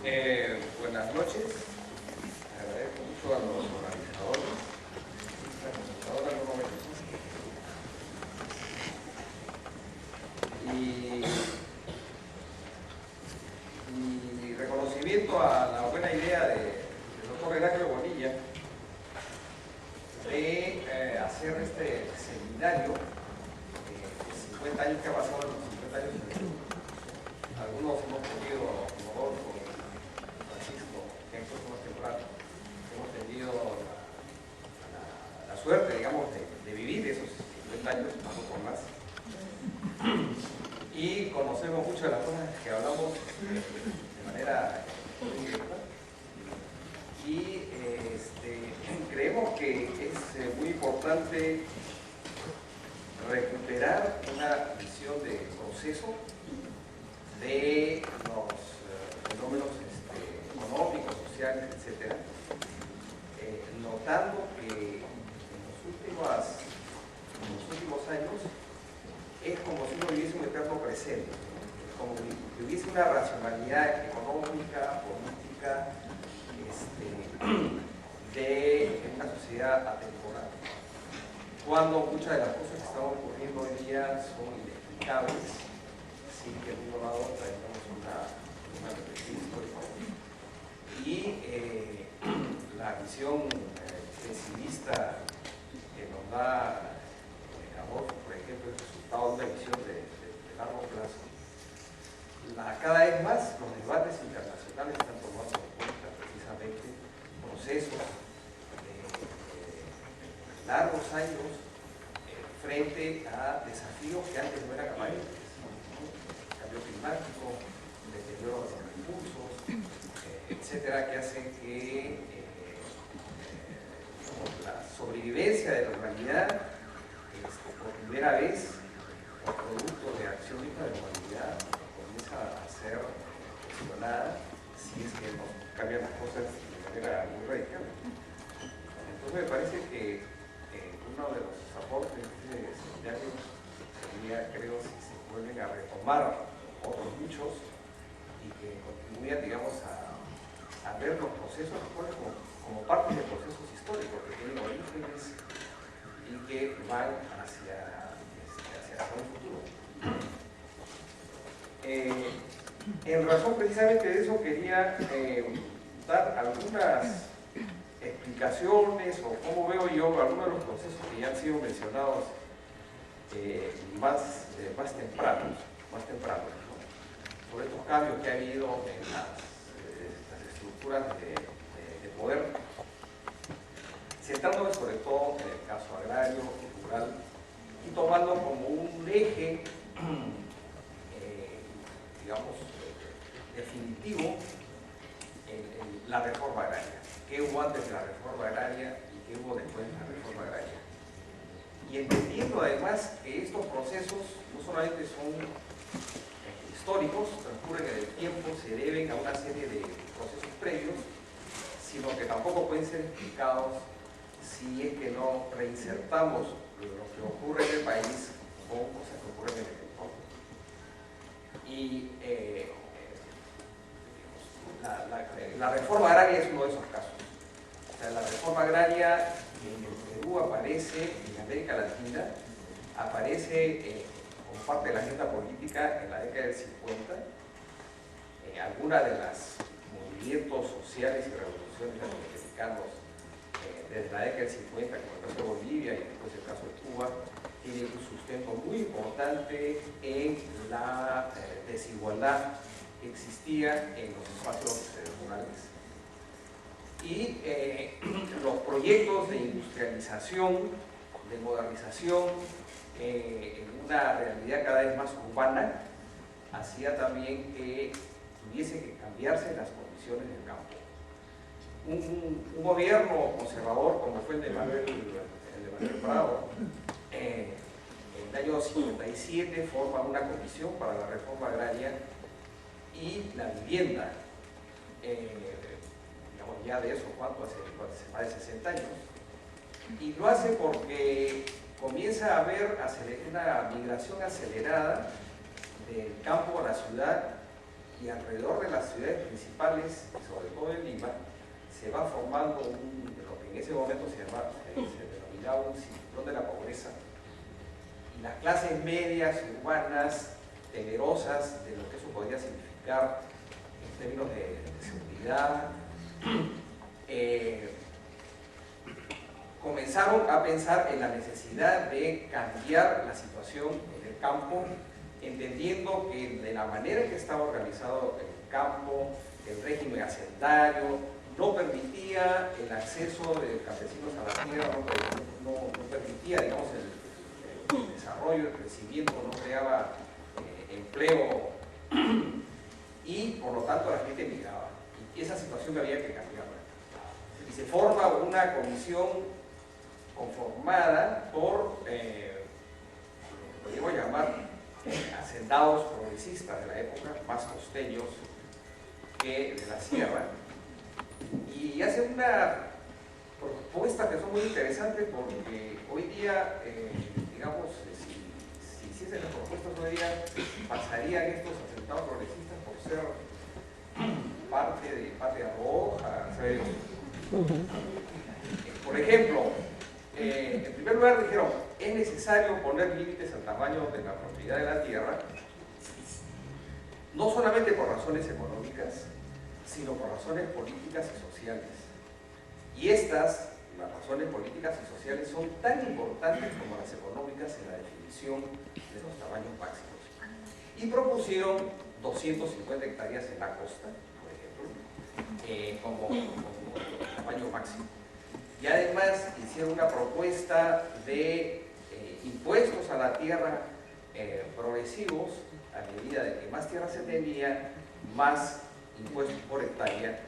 Buenas noches. Agradezco mucho a los organizadores. La computadora no me y reconocimiento a la buena idea del doctor Heraclio Bonilla de hacer este seminario. 50 años que ha pasado, en los 50 años. Algunos hemos tenido, Rodolfo, Francisco, que han puesto más temprano, hemos tenido la suerte, digamos, de vivir esos 50 años, más o por más. Y conocemos mucho de las cosas que hablamos de manera muy directa. Y creemos que es muy importante recuperar una visión de proceso de los fenómenos económicos, sociales, etc. Notando que en los últimos años es como si uno viviese un eterno presente, como si hubiese una racionalidad económica, política, de una sociedad atemporal, cuando muchas de las cosas que están ocurriendo hoy día son inexplicables, sin que en un lado traigamos una perspectiva histórica. Y la visión pesimista que nos da Adolfo, por ejemplo, el resultado de una visión de largo plazo. Cada vez más los debates internacionales están tomando en cuenta precisamente procesos de largos años frente a desafíos que antes no eran aparentes, ¿no? Cambio climático, deterioro de los recursos, etcétera, que hacen que la sobrevivencia de la humanidad por primera vez, por producto de acción misma de la humanidad, comienza a ser cuestionada si es que no cambian las cosas de manera muy radical. Entonces me parece que uno de los aportes de seminarios sería, creo, si se vuelven a retomar otros muchos y que contribuyan, digamos, a ver los procesos como parte de procesos históricos que tienen orígenes y que van hacia un futuro. En razón precisamente de eso quería dar algunas explicaciones o cómo veo yo algunos de los procesos que ya han sido mencionados más tempranos, ¿no? Sobre estos cambios que ha habido en las estructuras de poder, centrándome sobre todo en el caso agrario y rural y tomando como un eje, digamos, definitivo la reforma agraria. ¿Qué hubo antes de la reforma agraria y qué hubo después de la reforma agraria? Y entendiendo además que estos procesos no solamente son históricos, transcurren en el tiempo, se deben a una serie de procesos previos, sino que tampoco pueden ser explicados si es que no reinsertamos lo que ocurre en el país con cosas que ocurren en el entorno. Y la reforma agraria es uno de esos casos. O sea, la reforma agraria en el Perú aparece, en América Latina, aparece como parte de la agenda política en la década del 50. Algunas de los movimientos sociales y revoluciones latinoamericanos desde la década del 50, como el caso de Bolivia y después el caso de Cuba, tienen un sustento muy importante en la desigualdad que existía en los espacios rurales. Y los proyectos de industrialización, de modernización, en una realidad cada vez más urbana, hacía también que tuviese que cambiarse las condiciones del campo. Un gobierno conservador como fue el de Manuel Prado, en el año 57 forma una comisión para la reforma agraria y la vivienda. Digamos, ya de eso, ¿cuánto? Hace más de 60 años. Y lo hace porque comienza a haber una migración acelerada del campo a la ciudad y alrededor de las ciudades principales, sobre todo en Lima, se va formando lo que en ese momento se denominaba un cinturón de la pobreza, y las clases medias y urbanas, temerosas de lo que eso podría significar en términos de seguridad, comenzaron a pensar en la necesidad de cambiar la situación en el campo, entendiendo que de la manera en que estaba organizado el campo, el régimen hacendario, no permitía el acceso de campesinos a la tierra, no permitía, digamos, el desarrollo, el crecimiento, no creaba empleo, y por lo tanto la gente migraba. Y esa situación había que cambiarla. Y se forma una comisión conformada por, podríamos llamar, hacendados progresistas de la época, más costeños que de la sierra, y hace una propuesta que son muy interesantes, porque hoy día, digamos, si hiciesen las propuestas hoy día, pasarían estos asentados progresistas por ser parte de Patria Roja, ¿sabes? Por ejemplo, en primer lugar dijeron, es necesario poner límites al tamaño de la propiedad de la tierra, no solamente por razones económicas, sino por razones políticas y sociales. Y estas, las razones políticas y sociales, son tan importantes como las económicas en la definición de los tamaños máximos. Y propusieron 250 hectáreas en la costa, por ejemplo, como tamaño máximo. Y además hicieron una propuesta de impuestos a la tierra progresivos, a medida de que más tierra se tenía, más impuestos por hectárea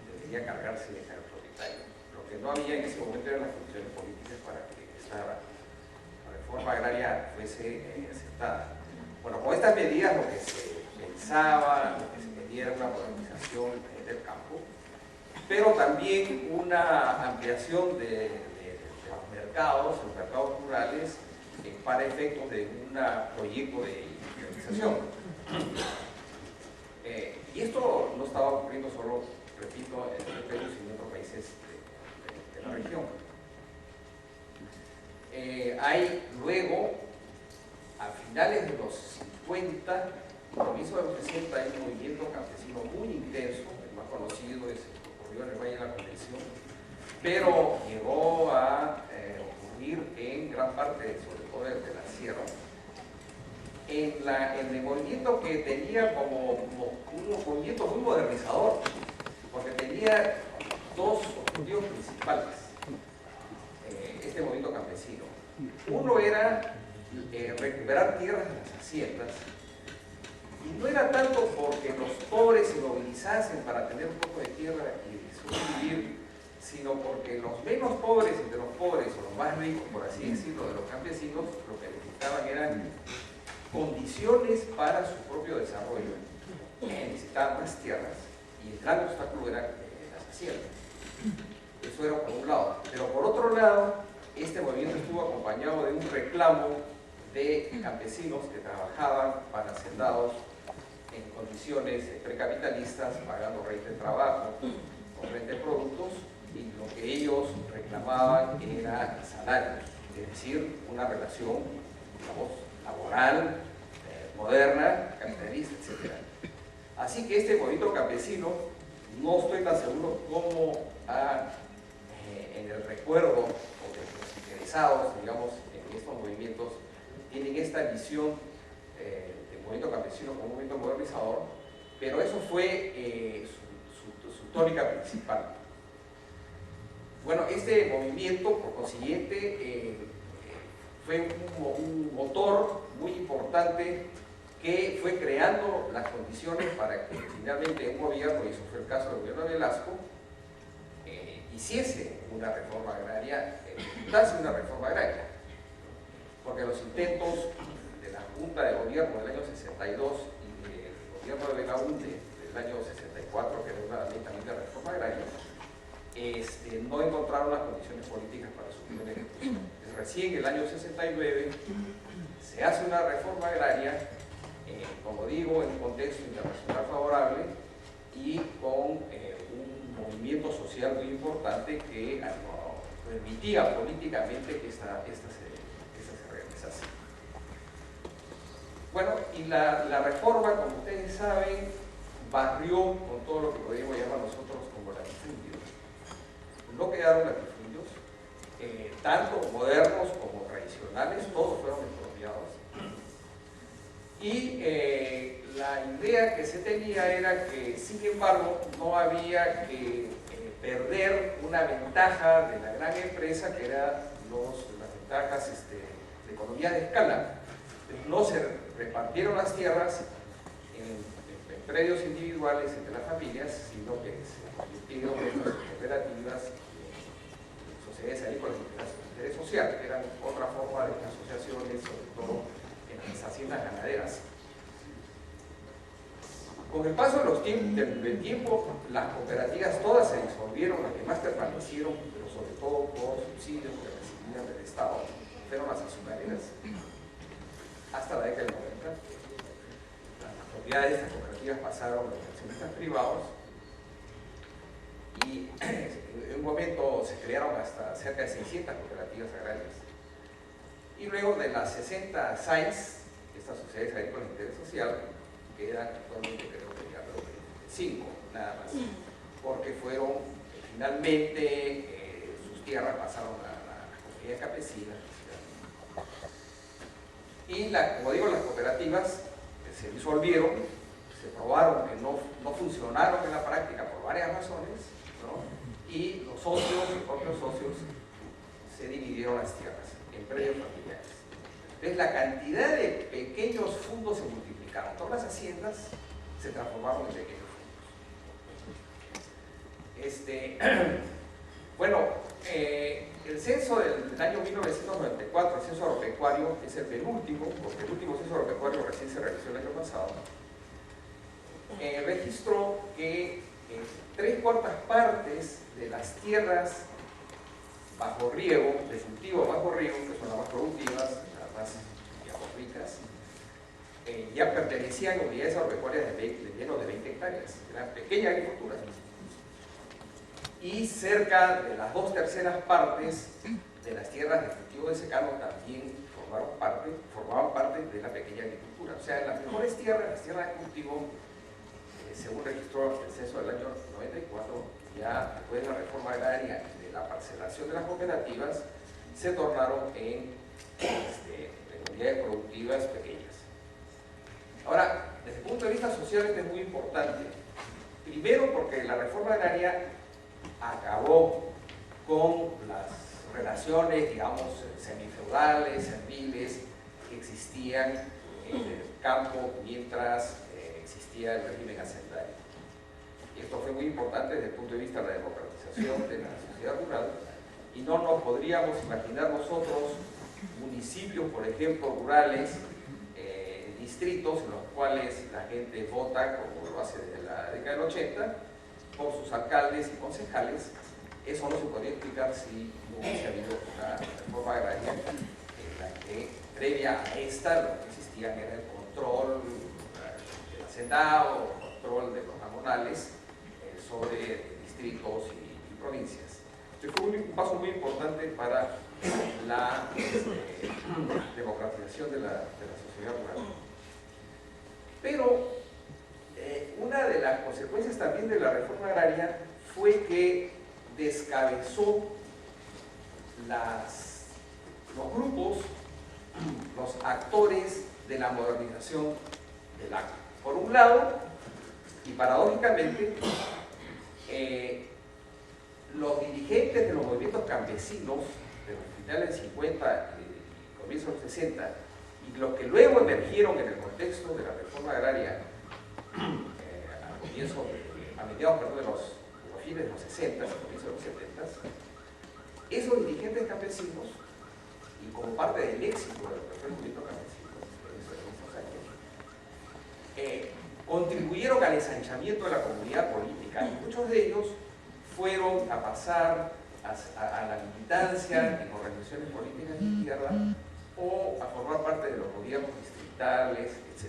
debería cargarse al propietario. Lo que no había en ese momento eran las condiciones políticas para que esta reforma agraria fuese aceptada. Bueno, con estas medidas lo que se pensaba, lo que se pedía era una modernización del campo, pero también una ampliación de los mercados, los mercados rurales, para efectos de un proyecto de industrialización. Y esto no estaba ocurriendo solo, repito, en el Perú, sino en otros países de la región. Hay luego, a finales de los 50, comienzo de los 60, hay un movimiento campesino muy intenso, el más conocido es el que ocurrió en el Valle de la Convención, pero llegó a ocurrir en gran parte, sobre todo de la sierra, en el movimiento que tenía como un movimiento muy modernizador, porque tenía dos objetivos principales, este movimiento campesino. Uno era recuperar tierras de las haciendas, y no era tanto porque los pobres se movilizasen para tener un poco de tierra y sobrevivir, sino porque los menos pobres entre los pobres, o los más ricos, por así decirlo, de los campesinos, lo que necesitaban eran condiciones para su propio desarrollo. Necesitaban más tierras, y el gran obstáculo era las haciendas. Eso era por un lado. Pero por otro lado, este movimiento estuvo acompañado de un reclamo de campesinos que trabajaban para hacendados en condiciones precapitalistas, pagando renta de trabajo, con renta de productos, y lo que ellos reclamaban era salarios, es decir, una relación, digamos, laboral, moderna, capitalista, etc. Así que este movimiento campesino, no estoy tan seguro cómo en el recuerdo o de los interesados, digamos, en estos movimientos, tienen esta visión del movimiento campesino como un movimiento modernizador, pero eso fue su tónica principal. Bueno, este movimiento, por consiguiente, fue un motor muy importante que fue creando las condiciones para que finalmente un gobierno, y eso fue el caso del gobierno de Velasco, hiciese una reforma agraria, ejecutase una reforma agraria. Porque los intentos de la Junta de Gobierno del año 62 y del gobierno de Belaúnde del año 64, que era una ley también de reforma agraria, no encontraron las condiciones políticas para su primera ejecución. Recién en el año 69 se hace una reforma agraria como digo, en un contexto internacional favorable y con un movimiento social muy importante que permitía políticamente que esta se realizase. Bueno, y la reforma, como ustedes saben, barrió con todo lo que podríamos llamar nosotros como latifundios. No quedaron latifundios, tanto modernos como tradicionales, todos fueron expropiados. Y la idea que se tenía era que, sin embargo, no había que perder una ventaja de la gran empresa, que eran las ventajas de economía de escala. Entonces, no se repartieron las tierras en predios individuales entre las familias, sino que se convirtieron en cooperativas, sociedades agrícolas de interés social, que eran otra forma de asociaciones, sobre todo en las haciendas ganaderas. Con el paso del tiempo, las cooperativas todas se disolvieron, las que más permanecieron, pero sobre todo por subsidios que recibían del Estado, fueron las azucareras. Hasta la década del 90, las propiedades de estas cooperativas pasaron a los accionistas privados y en un momento se crearon hasta cerca de 600 cooperativas agrarias. Y luego de las 60 SAIS, estas sociedades agrícolas de interés social, quedan actualmente creo que ya 5 nada más, porque fueron finalmente sus tierras pasaron a las comunidades campesinas. Y como digo, las cooperativas se disolvieron, se probaron que no funcionaron en la práctica por varias razones, ¿no? Y los propios socios, se dividieron las tierras en predios familiares. Entonces la cantidad de pequeños fundos se multiplicaron, todas las haciendas se transformaron en pequeños fundos. Bueno, el censo del año 1994, el censo agropecuario, es el penúltimo, porque el último censo agropecuario recién se realizó el año pasado, registró que 3/4 partes de las tierras bajo riego, de cultivo bajo riego, que son las más productivas, las más ricas, ya pertenecían a unidades agropecuarias de menos de 20 hectáreas, era pequeña agricultura. Y cerca de las 2/3 partes de las tierras de cultivo de secano también formaban parte de la pequeña agricultura. O sea, las mejores tierras, las tierras de cultivo, según registró el censo del año 94, ya después de la reforma agraria y de la parcelación de las cooperativas, se tornaron en unidades productivas pequeñas. Ahora, desde el punto de vista social esto es muy importante. Primero porque la reforma agraria acabó con las relaciones, digamos, semifeudales, serviles, que existían en el campo mientras existía el régimen hacendario. Y esto fue muy importante desde el punto de vista de la democratización de la sociedad rural, y no nos podríamos imaginar nosotros municipios, por ejemplo, rurales, distritos en los cuales la gente vota, como lo hace desde la década del 80, por sus alcaldes y concejales. Eso no se podría explicar si no hubiese habido una reforma agraria en la que, previa a esta, lo que existía era el control del hacendado, el control de los laborales sobre distritos y provincias. Entonces fue un paso muy importante para la democratización de la sociedad rural. Pero una de las consecuencias también de la reforma agraria fue que descabezó los grupos, los actores de la modernización del agro. Por un lado, y paradójicamente, los dirigentes de los movimientos campesinos de los finales del 50 y comienzos de los 60, y los que luego emergieron en el contexto de la reforma agraria a mediados de los fines de los 60, comienzos de los 70, esos dirigentes campesinos, y como parte del éxito de los movimientos campesinos en esos años, contribuyeron al ensanchamiento de la comunidad política, y muchos de ellos fueron a pasar a la militancia en organizaciones políticas de izquierda o a formar parte de los gobiernos distritales, etc.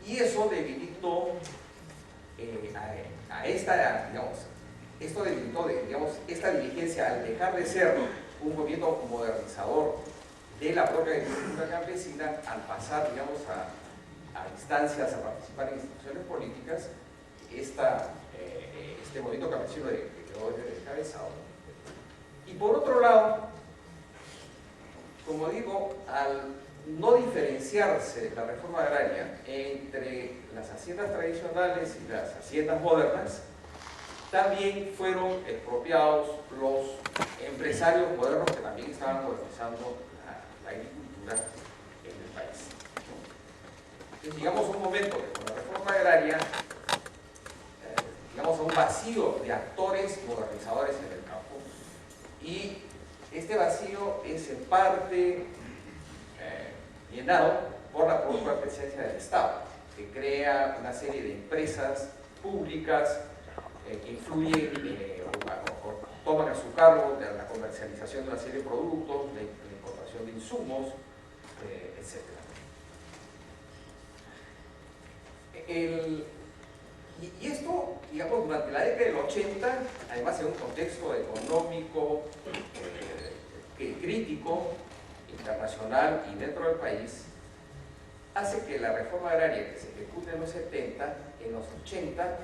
y eso debilitó a esta, digamos, esto debilitó, digamos, esta diligencia al dejar de ser un movimiento modernizador de la propia agricultura campesina, al pasar, digamos, a instancias, a participar en instituciones políticas, este movimiento campesino que quedó descabezado. Y por otro lado, como digo, al no diferenciarse la reforma agraria entre las haciendas tradicionales y las haciendas modernas, también fueron expropiados los empresarios modernos que también estaban modernizando la agricultura en el país. Entonces, llegamos a un momento que con la reforma agraria, llegamos a un vacío de actores modernizadores en el campo, y este vacío es en parte llenado por la propia presencia del Estado, que crea una serie de empresas públicas que influyen o toman a su cargo de la comercialización de una serie de productos, la importación de insumos, etc. Y esto, digamos, durante la década del 80, además en un contexto económico crítico, internacional y dentro del país, hace que la reforma agraria que se ejecuta en los 70, en los 80,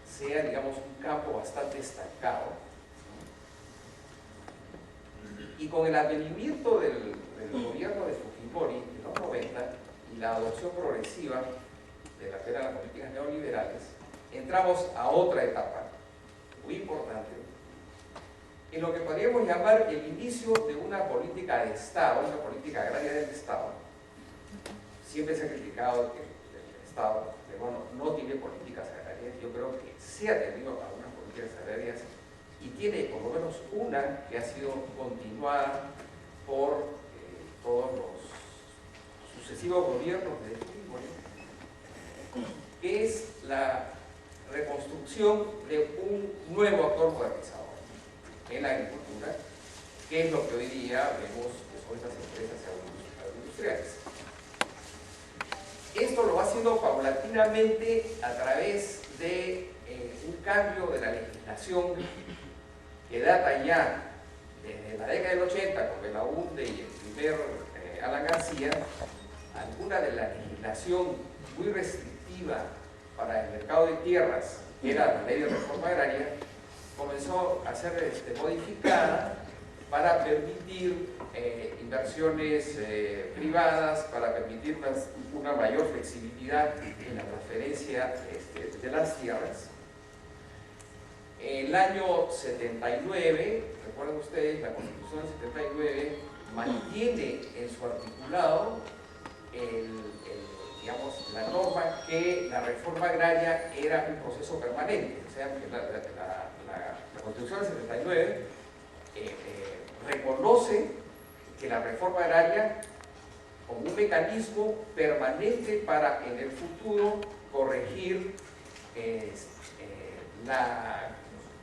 sea, digamos, un campo bastante estancado. Y con el advenimiento del gobierno de Fujimori en los 90 y la adopción progresiva de las políticas neoliberales, entramos a otra etapa muy importante, en lo que podríamos llamar el inicio de una política de Estado, una política agraria del Estado. Siempre se ha criticado que el Estado, bueno, no tiene políticas agrarias. Yo creo que sí ha tenido algunas políticas agrarias y tiene por lo menos una que ha sido continuada por todos los sucesivos gobiernos de Fujimori, que es la reconstrucción de un nuevo actor modernizador en la agricultura, que es lo que hoy día vemos que son estas empresas agroindustriales. Esto lo va haciendo paulatinamente a través de un cambio de la legislación que data ya desde la década del 80 con Belaúnde y el primer Alan García, alguna de la legislación muy restrictiva para el mercado de tierras, que era la ley de reforma agraria, comenzó a ser modificada para permitir inversiones privadas, para permitir una mayor flexibilidad en la transferencia de las tierras. El año 79, recuerden ustedes, la Constitución del 79 mantiene en su articulado digamos, la norma que la reforma agraria era un proceso permanente. O sea, que la Constitución del 79 reconoce que la reforma agraria como un mecanismo permanente para en el futuro corregir la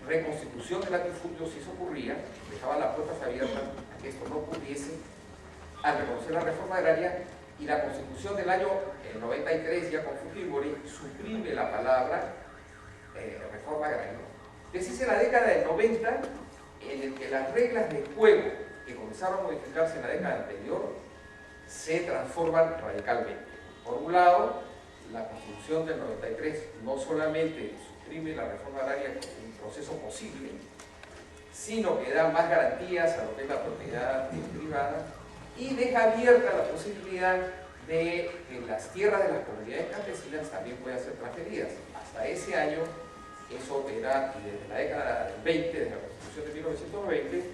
reconstitución del latifundio si eso ocurría, dejaba las puertas abiertas a que esto no ocurriese al reconocer la reforma agraria. Y la Constitución del año 93, ya con Fujimori, suprime la palabra reforma agraria. Es en la década del 90 en el que las reglas de juego que comenzaron a modificarse en la década anterior se transforman radicalmente. Por un lado, la Constitución del 93 no solamente suprime la reforma agraria como un proceso posible, sino que da más garantías a lo que es la propiedad privada y deja abierta la posibilidad de que las tierras de las comunidades campesinas también puedan ser transferidas. Hasta ese año, eso era, y desde la década del 20, desde la Constitución de 1920,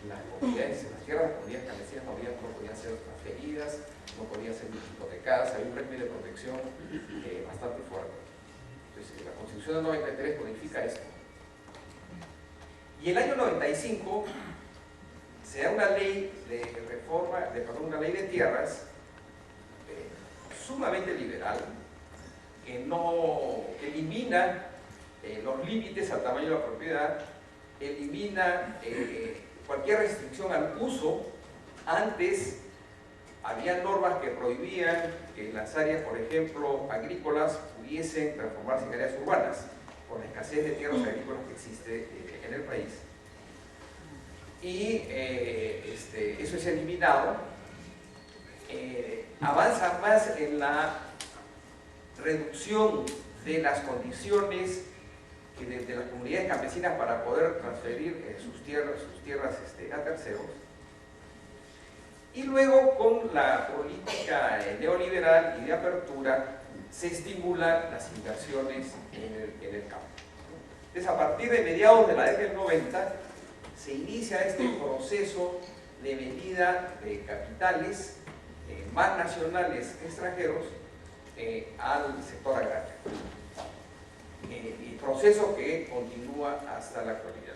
las tierras de las comunidades campesinas no podían ser transferidas, no podían ser hipotecadas, había un régimen de protección bastante fuerte. Entonces, la Constitución del 93 codifica esto. Y el año 95 se da una ley de reforma, una ley de tierras sumamente liberal, que elimina los límites al tamaño de la propiedad, elimina cualquier restricción al uso. Antes había normas que prohibían que las áreas, por ejemplo, agrícolas, pudiesen transformarse en áreas urbanas, por la escasez de tierras agrícolas que existe en el país. Y eso es eliminado. Avanza más en la reducción de las condiciones que de las comunidades campesinas para poder transferir sus tierras a terceros. Y luego, con la política neoliberal y de apertura, se estimulan las inversiones en el campo. Entonces, a partir de mediados de la década del 90, se inicia este proceso de venida de capitales, más nacionales que extranjeros, al sector agrario. Y proceso que continúa hasta la actualidad.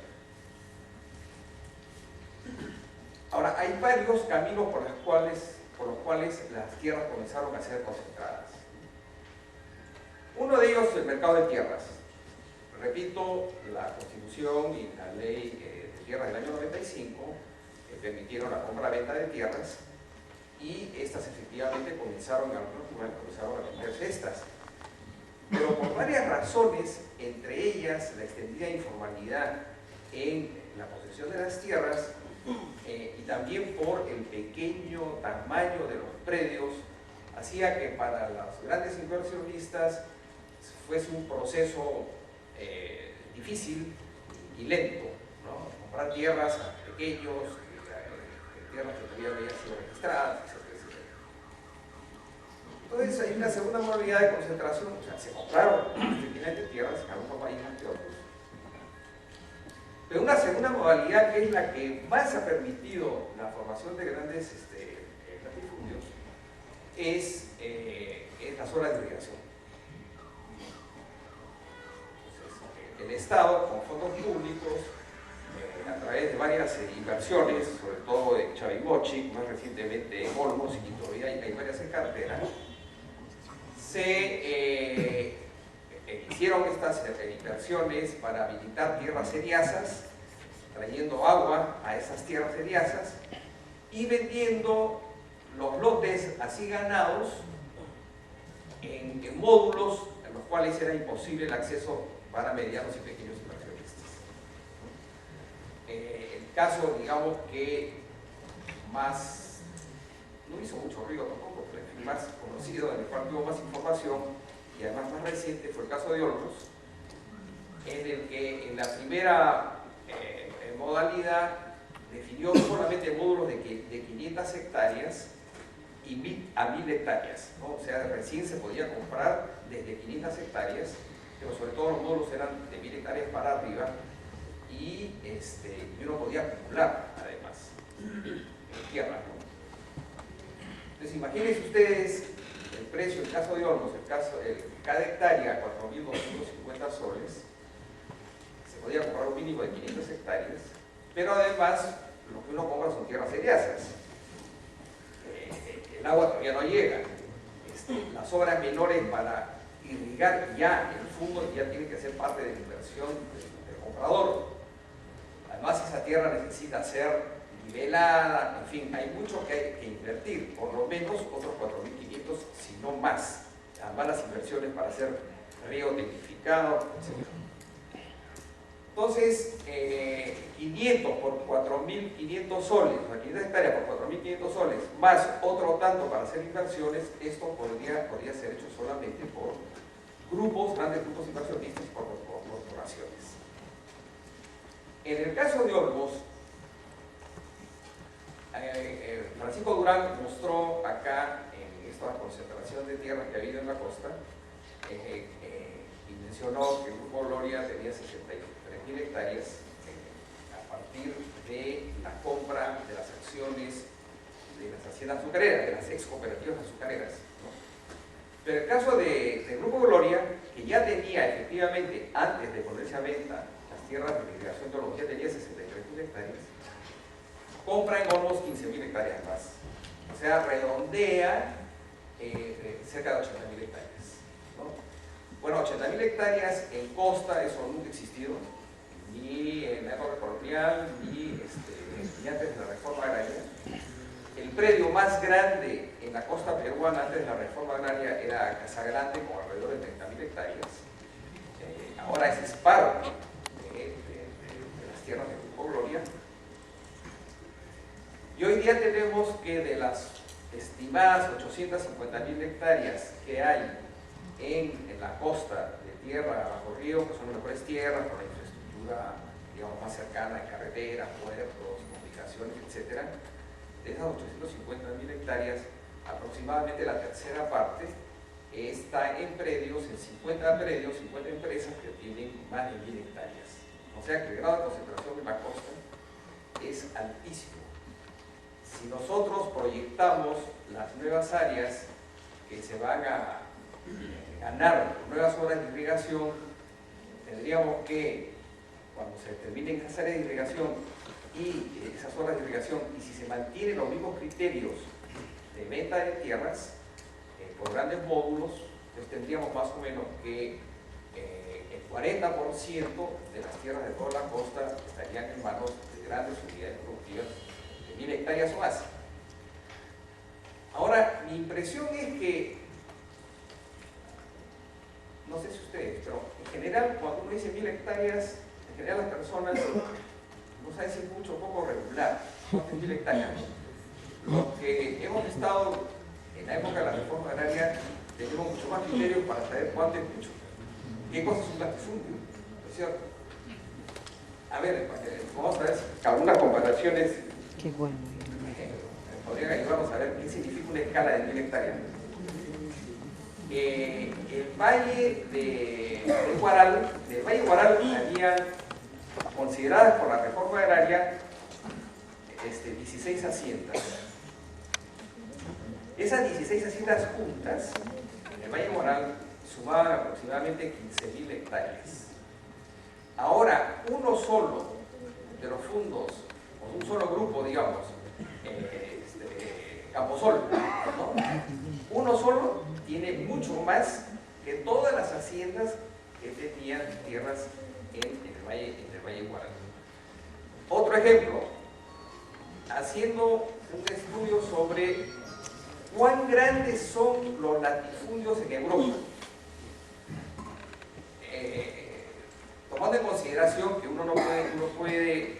Ahora, hay varios caminos por los cuales las tierras comenzaron a ser concentradas. Uno de ellos es el mercado de tierras. Repito, la Constitución y la Ley de Tierras del año 95 permitieron la compra-venta de tierras, y estas efectivamente comenzaron, en algunos lugares comenzaron a venderse estas. Pero por varias razones, entre ellas la extendida informalidad en la posesión de las tierras, y también por el pequeño tamaño de los predios, hacía que para los grandes inversionistas fuese un proceso difícil y lento, ¿no? Comprar tierras a pequeños, tierras que todavía no habían sido registradas, etc. Entonces hay una segunda modalidad de concentración, o sea, se compraron efectivamente tierras en algunos países más que otros. Pero una segunda modalidad, que es la que más ha permitido la formación de grandes latifundios, es las zonas de irrigación. Entonces, el Estado, con fondos públicos, a través de varias inversiones, sobre todo en Chavimochic, más recientemente en Olmos, y todavía hay varias en cartera, se hicieron estas inversiones para habilitar tierras seriazas, trayendo agua a esas tierras seriazas y vendiendo los lotes así ganados en módulos en los cuales era imposible el acceso para medianos y pequeños inversionistas. El caso, digamos, que más, no hizo mucho ruido tampoco, pero el más conocido, en el cual tuvo más información y además más reciente, fue el caso de Olmos, en el que en la primera modalidad definió solamente módulos de 500 hectáreas a 1000 hectáreas, ¿no? O sea, recién se podía comprar desde 500 hectáreas, pero sobre todo los módulos eran de 1000 hectáreas para arriba, y uno podía acumular además tierra, ¿no? Entonces imagínense ustedes el precio, el caso de Olmos, cada hectárea 4.250 soles, se podía comprar un mínimo de 500 hectáreas, pero además lo que uno compra son tierras seriazas. El agua todavía no llega, las obras menores para irrigar ya el fútbol ya tienen que ser parte de la inversión del comprador. Además, esa tierra necesita ser nivelada, en fin, hay mucho que hay que invertir, por lo menos otros 4.500, si no más. Además, las inversiones para hacer río tecnificado, etc. Entonces, 500 por 4.500 soles, o sea, 500 hectáreas por 4.500 soles, más otro tanto para hacer inversiones, esto podría ser hecho solamente por grandes grupos inversionistas, por corporaciones. En el caso de Olmos, Francisco Durán mostró acá, en esta concentración de tierras que ha habido en la costa, y mencionó que el Grupo Gloria tenía 63.000 hectáreas a partir de la compra de las acciones de las haciendas azucareras, de las ex cooperativas azucareras, ¿no? Pero el caso del Grupo Gloria, que ya tenía efectivamente, antes de ponerse a venta las tierras de irrigación de Olmos, ya tenía 63.000 hectáreas, compra en Olmos 15.000 hectáreas más. O sea, redondea cerca de 80.000 hectáreas, ¿no? Bueno, 80.000 hectáreas en costa, eso nunca ha existido, ni en la época colonial, ni antes de la reforma agraria. El predio más grande en la costa peruana antes de la reforma agraria era Casa Grande, con alrededor de 30.000 hectáreas. Ahora ese es parte de las tierras de Grupo Gloria. Y hoy día tenemos que de las estimadas 850.000 hectáreas que hay en la costa de tierra bajo río, que son las mejores tierras con la infraestructura, digamos, más cercana, de carreteras, puertos, comunicaciones, etc. De esas 850.000 hectáreas, aproximadamente la tercera parte está en predios, en 50 predios, 50 empresas que tienen más de 1.000 hectáreas. O sea que el grado de concentración en la costa es altísimo. Si nosotros proyectamos las nuevas áreas que se van a ganar nuevas zonas de irrigación, tendríamos que, cuando se determinen esas áreas de irrigación y esas zonas de irrigación, y si se mantienen los mismos criterios de venta de tierras por grandes módulos, pues tendríamos más o menos que el 40% de las tierras de toda la costa estarían en manos de grandes unidades productivas de 1.000 hectáreas o más. Ahora, mi impresión es que, no sé si ustedes, pero en general, cuando uno dice 1.000 hectáreas, en general las personas no saben si es mucho o poco regular, ¿cuántas 1.000 hectáreas? Los que hemos estado en la época de la reforma agraria tenemos mucho más criterios para saber cuánto es mucho. ¿Qué cosas es un latifundio? ¿No es cierto? A ver, vamos a ver algunas comparaciones. Qué bueno. Podrían ayudarnos a ver qué significa una escala de 1.000 hectáreas. El valle de Huaral, del valle Huaral habían consideradas por la reforma agraria 16 haciendas. Esas 16 haciendas juntas en el valle Huaral sumaban aproximadamente 15.000 hectáreas. Ahora, uno solo de los fondos, o un solo grupo, digamos, Camposol, ¿no? Uno solo tiene mucho más que todas las haciendas que tenían tierras en el valle Huaral. Otro ejemplo, haciendo un estudio sobre cuán grandes son los latifundios en Europa, tomando en consideración que uno puede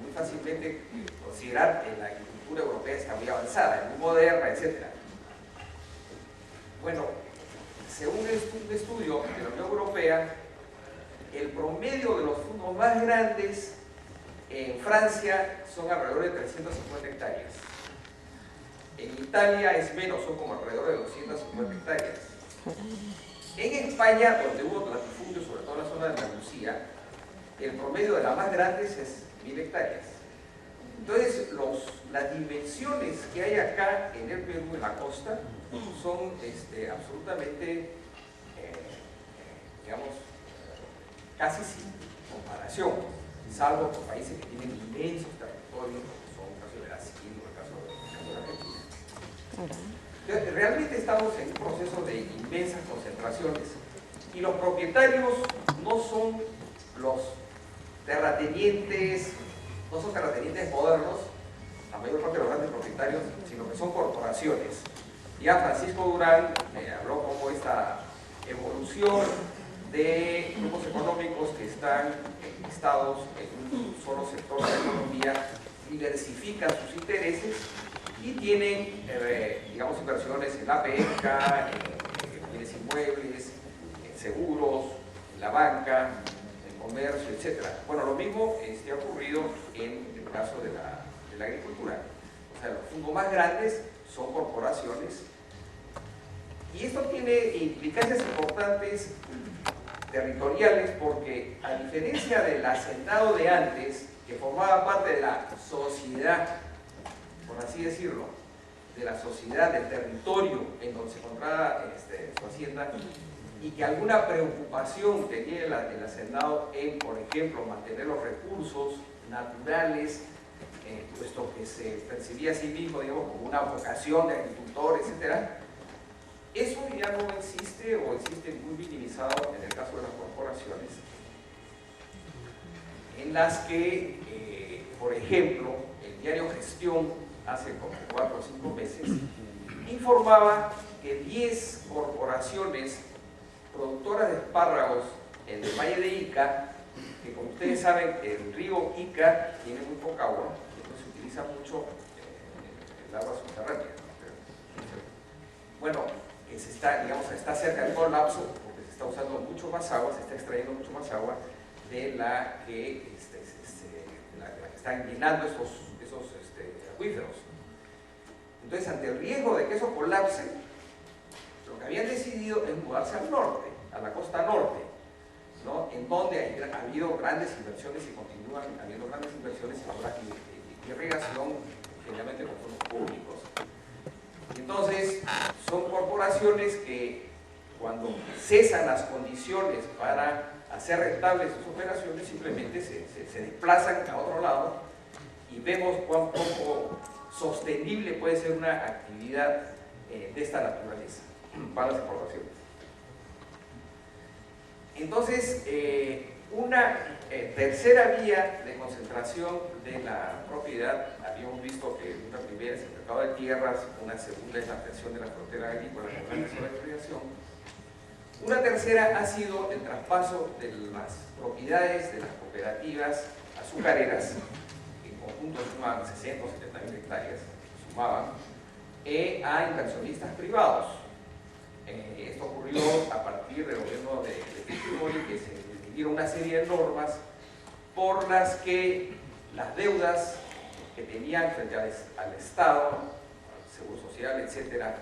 muy fácilmente considerar que la agricultura europea está muy avanzada, muy moderna, etc. Bueno, según un estudio de la Unión Europea, el promedio de los fondos más grandes en Francia son alrededor de 350 hectáreas. En Italia es menos, son como alrededor de 250 hectáreas. En España, donde hubo latifundios, sobre todo en la zona de Andalucía, el promedio de las más grandes es 1.000 hectáreas. Entonces, las dimensiones que hay acá en el Perú, en la costa, son absolutamente, digamos, casi sin comparación, salvo con países que tienen inmensos territorios, como son el caso de Brasil o el caso de Argentina. Entonces, realmente estamos en un proceso de inmensas concentraciones y los propietarios no son los terratenientes, no son terratenientes modernos, la mayor parte de los grandes propietarios, sino que son corporaciones. Ya Francisco Durán habló como esta evolución de grupos económicos que están enlistados en un solo sector de la economía, diversifican sus intereses y tienen, digamos, inversiones en la pesca, en bienes inmuebles, en seguros, en la banca, en comercio, etc. Bueno, lo mismo ha ocurrido en el caso de la agricultura. O sea, los fondos más grandes son corporaciones y esto tiene implicancias importantes territoriales porque, a diferencia del hacendado de antes, que formaba parte de la sociedad, por así decirlo, de la sociedad, del territorio en donde se encontraba su hacienda, y que alguna preocupación tenía el hacendado en, por ejemplo, mantener los recursos naturales, puesto que se percibía a sí mismo, digamos, como una vocación de agricultor, etc. Eso ya no existe o existe muy minimizado en el caso de las corporaciones, en las que, por ejemplo, el diario Gestión hace como 4 o 5 meses, informaba que 10 corporaciones productoras de espárragos en el valle de Ica, que como ustedes saben, el río Ica tiene muy poca agua, entonces se utiliza mucho el agua subterránea. Bueno, que se está, digamos, está cerca del colapso, porque se está usando mucho más agua, se está extrayendo mucho más agua de la que, la que están llenando esos acuíferos. Entonces, ante el riesgo de que eso colapse, lo que habían decidido es mudarse al norte, a la costa norte, ¿no? En donde ha habido grandes inversiones y continúan habiendo grandes inversiones en obras de irrigación, generalmente con fondos públicos. Entonces, son corporaciones que cuando cesan las condiciones para hacer rentables sus operaciones, simplemente se desplazan a otro lado y vemos cuán poco sostenible puede ser una actividad de esta naturaleza para las exportaciones. Entonces, una tercera vía de concentración de la propiedad, habíamos visto que una primera es el mercado de tierras, una segunda es la ampliación de la frontera agrícola con la expropiación. Una tercera ha sido el traspaso de las propiedades de las cooperativas azucareras, que en conjunto suman 60 o 70.000 hectáreas, sumaban, a inversionistas privados. Esto ocurrió a partir del gobierno de Fujimori, que se decidieron una serie de normas por las que las deudas que tenían frente al Estado, al Seguro Social, etcétera,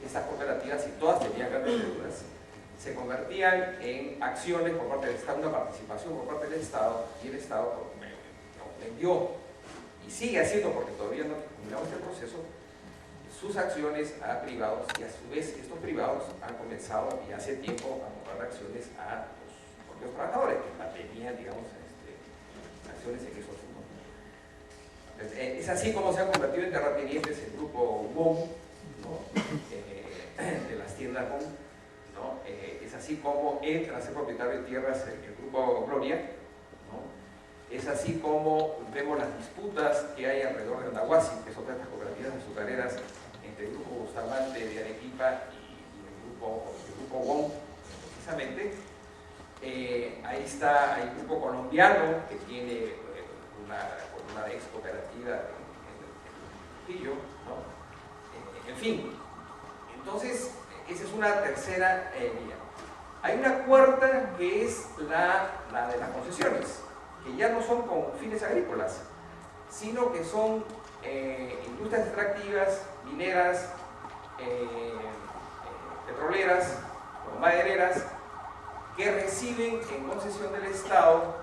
estas cooperativas, y todas tenían grandes deudas, se convertían en acciones por parte del Estado, una participación por parte del Estado, y el Estado vendió, y sigue haciendo, porque todavía no terminamos el proceso, sus acciones a privados, y a su vez estos privados han comenzado y hace tiempo a comprar acciones a los propios trabajadores que mantenían, digamos, acciones en esos fondos. Es así como se ha convertido en terratenientes el grupo WOM, ¿no? De las tiendas WOM, ¿no? Es así como entra a ser propietario de tierras el grupo Gloria, ¿no? Es así como vemos las disputas que hay alrededor de Andahuasi, que son estas cooperativas azucareras, entre el grupo Bustamante de Arequipa y el grupo WOM, precisamente. Ahí está, hay un grupo colombiano que tiene una ex cooperativa en Trujillo, ¿no? En fin, entonces esa es una tercera vía. Hay una cuarta que es la de las concesiones, que ya no son con fines agrícolas, sino que son industrias extractivas, mineras, petroleras, madereras, que reciben en concesión del Estado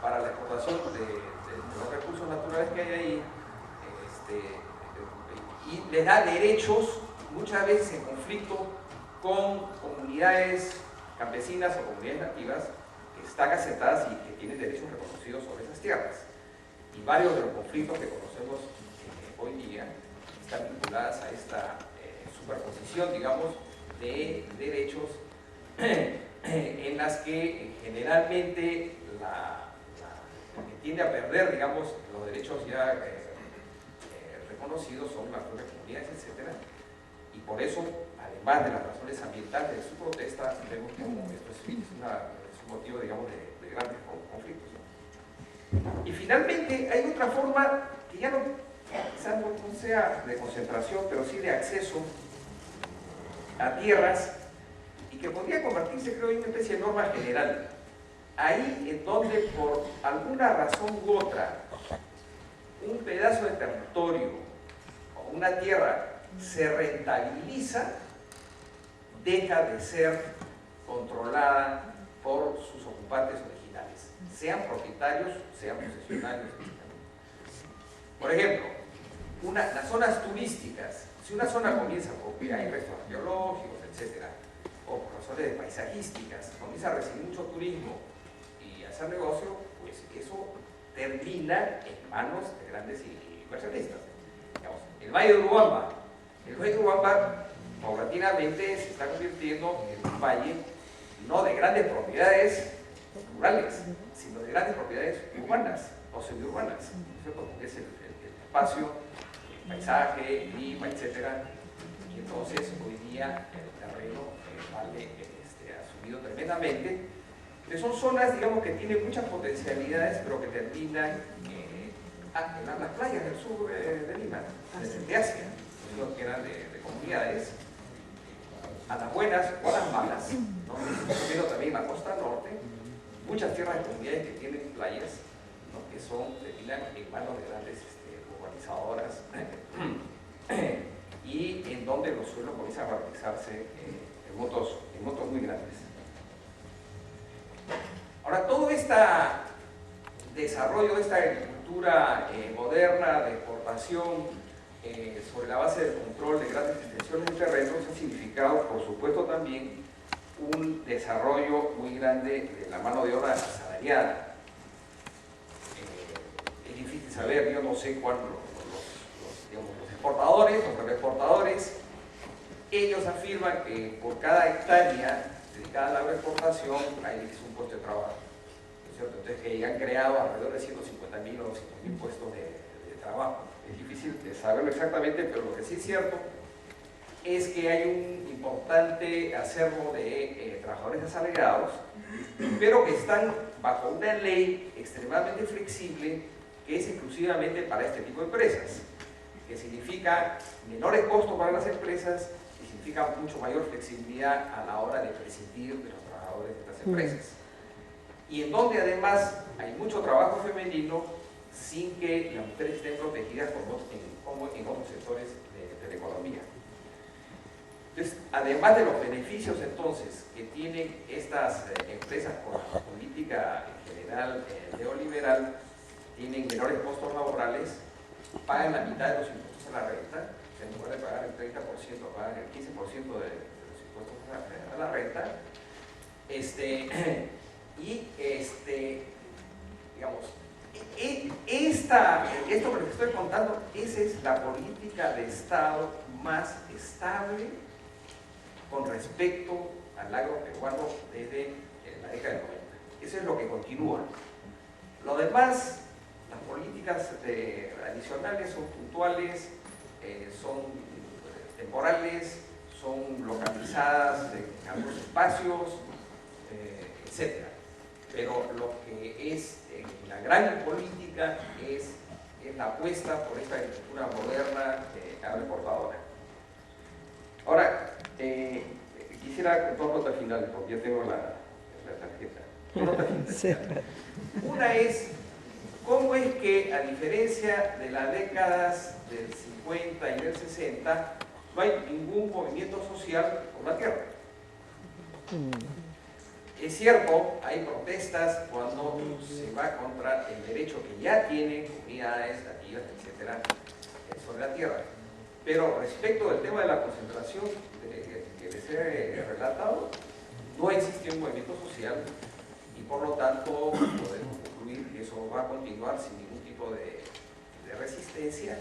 para la explotación de los recursos naturales que hay ahí, y les da derechos, muchas veces en conflicto con comunidades campesinas o comunidades nativas que están asentadas y que tienen derechos reconocidos sobre esas tierras. Y varios de los conflictos que conocemos hoy día están vinculadas a esta superposición, digamos, de derechos en las que generalmente lo que tiende a perder, digamos, los derechos ya reconocidos son las propias comunidades, etc. Y por eso, además de las razones ambientales de su protesta, vemos como esto es un motivo, digamos, de grandes conflictos, ¿no? Y finalmente hay otra forma que ya quizás no sea de concentración, pero sí de acceso a tierras, y que podría convertirse, creo, en una especie de norma general. Ahí en donde, por alguna razón u otra, un pedazo de territorio o una tierra se rentabiliza, deja de ser controlada por sus ocupantes originales, sean propietarios, sean posesionarios, etc. Por ejemplo, las zonas turísticas, si una zona comienza porque hay restos arqueológicos, etc., o por razones paisajísticas, comienza a recibir mucho turismo y a hacer negocio, pues eso termina en manos de grandes inversionistas. Digamos, el Valle de Urubamba. El Valle de Urubamba paulatinamente se está convirtiendo en un valle no de grandes propiedades rurales, sino de grandes propiedades urbanas o semiurbanas, ¿cierto? Porque es el espacio paisaje, clima, etcétera. Y entonces hoy día el terreno ha subido tremendamente. Son zonas, digamos, que tienen muchas potencialidades, pero que terminan en las playas del sur de Lima, de Asia, que eran de comunidades, a las buenas o a las malas, ¿no? Pero también en la costa norte, muchas tierras de comunidades que tienen playas, ¿no? Que terminan en manos de grandes urbanizadoras y en donde los suelos comienzan a valorizarse en montos muy grandes. Ahora, todo este desarrollo de esta agricultura moderna de exportación sobre la base del control de grandes extensiones de terrenos ha significado, por supuesto, también un desarrollo muy grande de la mano de obra asalariada. Es difícil saber, yo no sé cuándo los exportadores, los agroexportadores, ellos afirman que por cada hectárea dedicada a la agroexportación hay un puesto de trabajo, ¿no es cierto? Entonces, que han creado alrededor de 150.000 o 200.000 puestos de trabajo. Es difícil de saberlo exactamente, pero lo que sí es cierto es que hay un importante acervo de trabajadores asalariados, pero que están bajo una ley extremadamente flexible que es exclusivamente para este tipo de empresas, que significa menores costos para las empresas y significa mucho mayor flexibilidad a la hora de prescindir de los trabajadores de estas empresas. Y en donde además hay mucho trabajo femenino sin que las mujeres estén protegidas como en otros sectores de la economía. Entonces, además de los beneficios entonces que tienen estas empresas por la política en general neoliberal, tienen menores costos laborales, pagan la mitad de los impuestos a la renta, en lugar de pagar el 30%, pagan el 15% de los impuestos a la renta, digamos, esto que les estoy contando, esa es la política de Estado más estable con respecto al agropecuario desde la década del 90. Eso es lo que continúa. Lo demás, las políticas adicionales son puntuales, son temporales, son localizadas en algunos espacios, etc. Pero lo que es la gran política es la apuesta por esta agricultura moderna agroexportadora. Ahora, quisiera dos notas finales, porque ya tengo la tarjeta. Dos notas finales. Una es, ¿cómo es que, a diferencia de las décadas del 50 y del 60, no hay ningún movimiento social por la tierra? Es cierto, hay protestas cuando se va contra el derecho que ya tienen comunidades, nativas, etcétera, sobre la tierra. Pero respecto del tema de la concentración que les he relatado, no existe un movimiento social y por lo tanto podemos concluir que eso va a continuar sin ningún tipo de resistencia.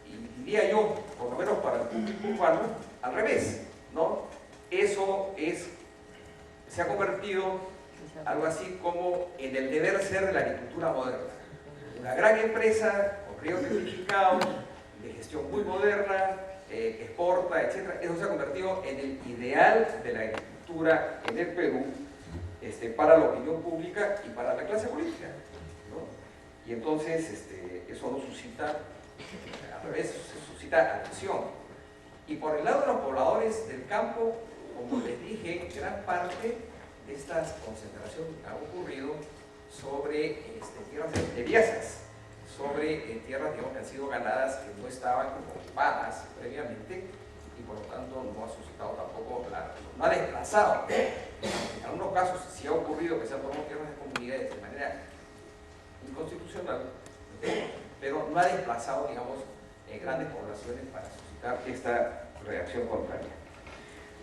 Y diría yo, por lo menos para el público urbano, al revés, ¿no? Eso se ha convertido algo así como en el deber ser de la agricultura moderna. Una gran empresa con ríos certificados, de gestión muy moderna, que exporta, etc. Eso se ha convertido en el ideal de la agricultura en el Perú para la opinión pública y para la clase política, ¿no? Y entonces eso no suscita, al revés, suscita atención. Y por el lado de los pobladores del campo, como les dije, gran parte de estas concentraciones ha ocurrido sobre tierras entebiesas, sobre tierras, digamos, que han sido ganadas, que no estaban ocupadas previamente y por lo tanto no ha suscitado tampoco, no ha desplazado. En algunos casos sí ha ocurrido que se han tomado tierras de comunidades de manera inconstitucional, pero no ha desplazado, digamos, grandes poblaciones para suscitar esta reacción contraria.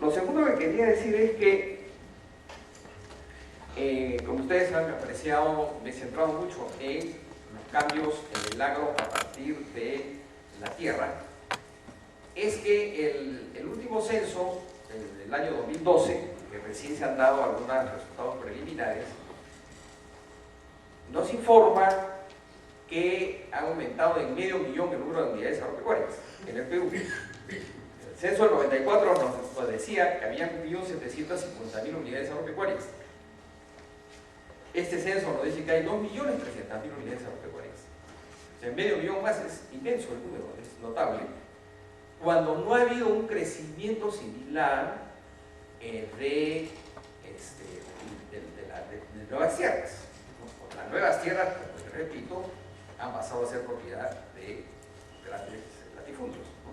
Lo segundo que quería decir es que, como ustedes han apreciado, me he centrado mucho en los cambios en el agro a partir de la tierra. Es que el último censo, del año 2012, que recién se han dado algunos resultados preliminares, nos informa que ha aumentado en 500.000 el número de unidades agropecuarias en el Perú. El censo del 94 nos decía que había 1.750.000 unidades agropecuarias. Este censo nos dice que hay 2.300.000 unidades agropecuarias. O sea, 500.000 más es inmenso el número, es notable. Cuando no ha habido un crecimiento similar de nuevas tierras. Las nuevas tierras, como les repito, han pasado a ser propiedad de grandes latifundios, ¿no?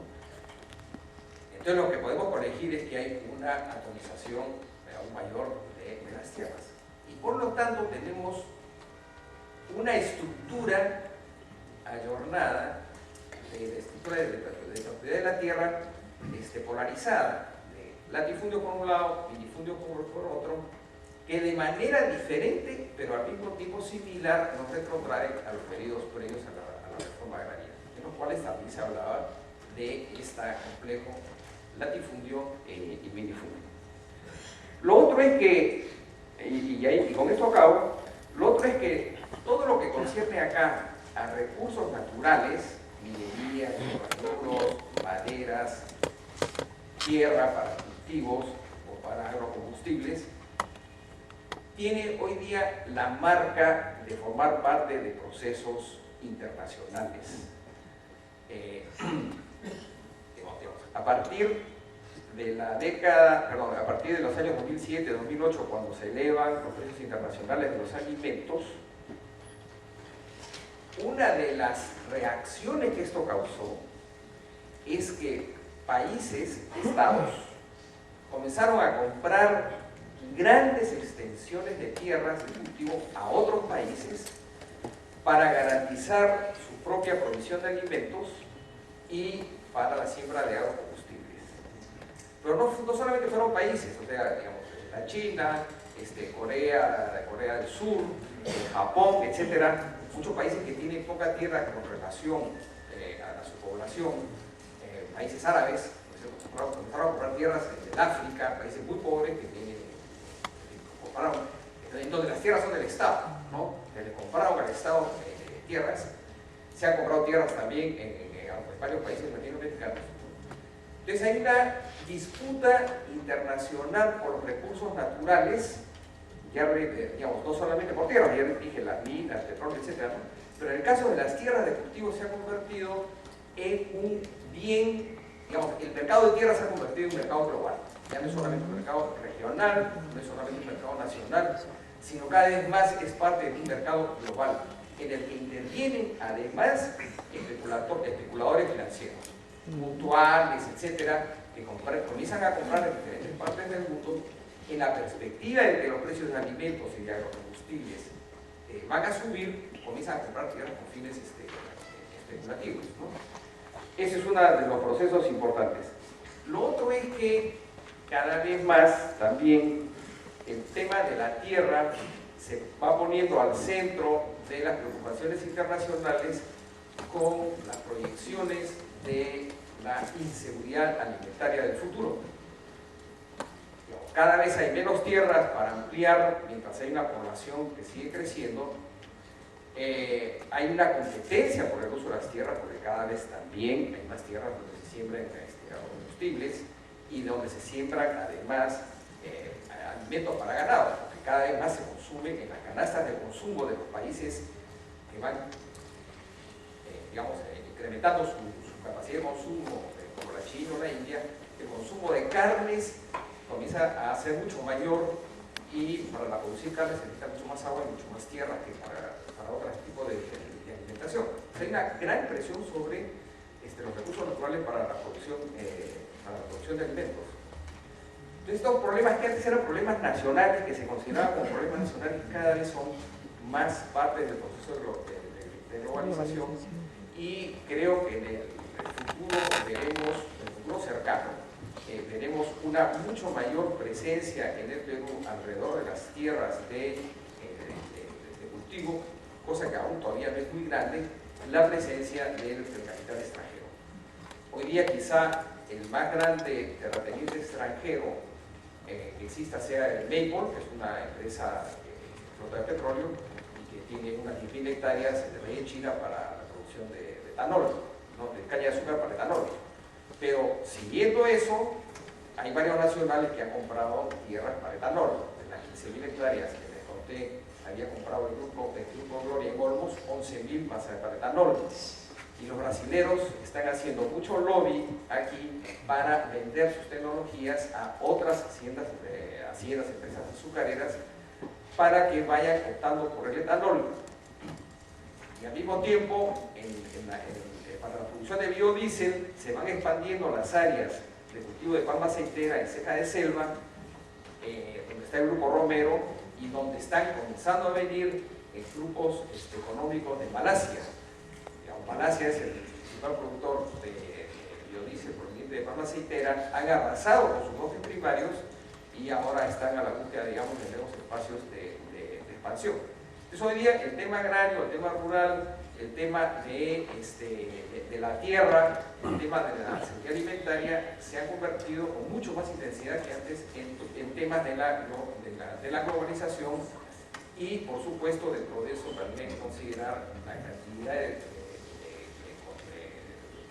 Entonces lo que podemos corregir es que hay una atomización aún mayor de las tierras. Y por lo tanto tenemos una estructura ayornada de estructura de propiedad de la tierra polarizada, de latifundio por un lado, minifundio por otro, que de manera diferente, pero al mismo tiempo similar, nos retrotrae a los periodos previos a la reforma agraria, en los cuales también se hablaba de este complejo latifundio y minifundio. Lo otro es que, y con esto acabo, lo otro es que todo lo que concierne acá a recursos naturales, minería, hidrocarburos, maderas, tierra para cultivos o para agrocombustibles, tiene hoy día la marca de formar parte de procesos internacionales. A partir de la década, perdón, a partir de los años 2007-2008, cuando se elevan los precios internacionales de los alimentos, una de las reacciones que esto causó es que países, estados, comenzaron a comprar grandes extensiones de tierras de cultivo a otros países para garantizar su propia provisión de alimentos y para la siembra de agrocombustibles. Pero no solamente fueron países, o sea, digamos, la China, Corea del Sur, Japón, etcétera, muchos países que tienen poca tierra con relación a su población, países árabes, comenzaron a comprar tierras en África, países muy pobres que compraron, donde las tierras son del Estado, ¿no? Que le compraron al Estado tierras. Se han comprado tierras también en varios países latinoamericanos. Entonces hay una disputa internacional por los recursos naturales, ya digamos, no solamente por tierras, ya dije las minas, el petróleo, etc., ¿no? Pero en el caso de las tierras de cultivo se ha convertido en un bien, digamos, el mercado de tierras se ha convertido en un mercado global. Ya no es solamente un mercado regional, no es solamente un mercado nacional, sino cada vez más es parte de un mercado global, en el que intervienen además especuladores financieros, mutuales, etcétera, que comienzan a comprar en diferentes partes del mundo en la perspectiva de que los precios de alimentos y de agrocombustibles van a subir, comienzan a comprar tierras con fines especulativos, ¿no? Ese es uno de los procesos importantes. Lo otro es que cada vez más también el tema de la tierra se va poniendo al centro de las preocupaciones internacionales con las proyecciones de la inseguridad alimentaria del futuro. Cada vez hay menos tierras para ampliar, mientras hay una población que sigue creciendo. Hay una competencia por el uso de las tierras, porque cada vez también hay más tierras donde se siembran combustibles y donde se siembran además alimentos para ganado, porque cada vez más se consume en las canastas de consumo de los países que van digamos, incrementando su capacidad de consumo, como la China o la India. El consumo de carnes comienza a ser mucho mayor y para la producir carne se necesita mucho más agua y mucho más tierra que para otro tipo de alimentación. O sea, hay una gran presión sobre los recursos naturales para la producción de alimentos. Entonces, estos problemas que antes eran problemas nacionales, que se consideraban como problemas nacionales, cada vez son más parte del proceso de globalización, y creo que en el futuro cercano, veremos una mucho mayor presencia en el Perú alrededor de las tierras de cultivo, cosa que aún todavía no es muy grande, la presencia del capital extranjero. Hoy día quizá el más grande terrateniente extranjero que exista sea el Maple, que es una empresa flota de petróleo y que tiene unas 10.000 hectáreas de maíz china para la producción de etanol, ¿no? De caña de azúcar para etanol. Pero siguiendo eso, hay varios nacionales que han comprado tierras para etanol. De las 15.000 hectáreas que les conté, había comprado el grupo Gloria en Olmos, 11.000 para etanol. Y los brasileros están haciendo mucho lobby aquí para vender sus tecnologías a otras haciendas, empresas azucareras, para que vayan optando por el etanol. Y al mismo tiempo, para la producción de biodiesel, se van expandiendo las áreas de cultivo de palma aceitera y ceja de selva, donde está el grupo Romero, y donde están comenzando a venir grupos económicos de Malasia. Malasia es el principal productor de biodiesel proveniente de palma aceitera, han arrasado con sus bosques primarios y ahora están a la búsqueda, digamos, de nuevos espacios de expansión. Entonces hoy día el tema agrario, el tema rural, el tema de la tierra, el tema de la seguridad alimentaria se han convertido con mucho más intensidad que antes en temas de la globalización y, por supuesto, dentro de eso también considerar la cantidad de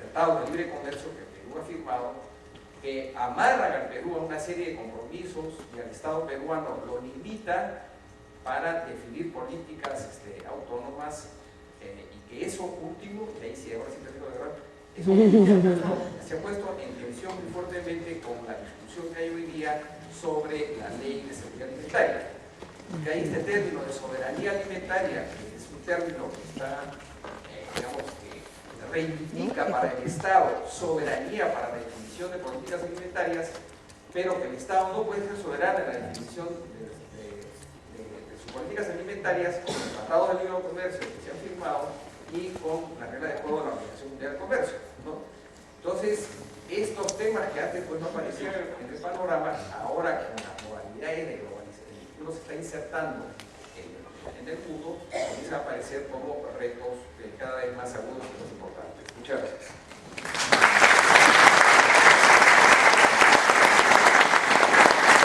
tratados de libre comercio que el Perú ha firmado, que amarran al Perú a una serie de compromisos y al Estado peruano lo limita para definir políticas autónomas y que eso último, de ahí sí, ahora sí termino de verdad, eso último se ha puesto en tensión muy fuertemente con la discusión que hay hoy día sobre la ley de seguridad alimentaria. Porque hay este término de soberanía alimentaria, que es un término que está, digamos, reivindica para el Estado soberanía para la definición de políticas alimentarias, pero que el Estado no puede ser soberano en la definición de sus políticas alimentarias con los tratados de libre comercio que se han firmado y con la regla de juego de la Organización Mundial del Comercio, ¿no? Entonces, estos temas que antes pues, no aparecían en el panorama, ahora con las modalidades de globalización que uno se está insertando en el mundo, comienzan a aparecer como retos cada vez más agudos y más importantes. Muchas gracias.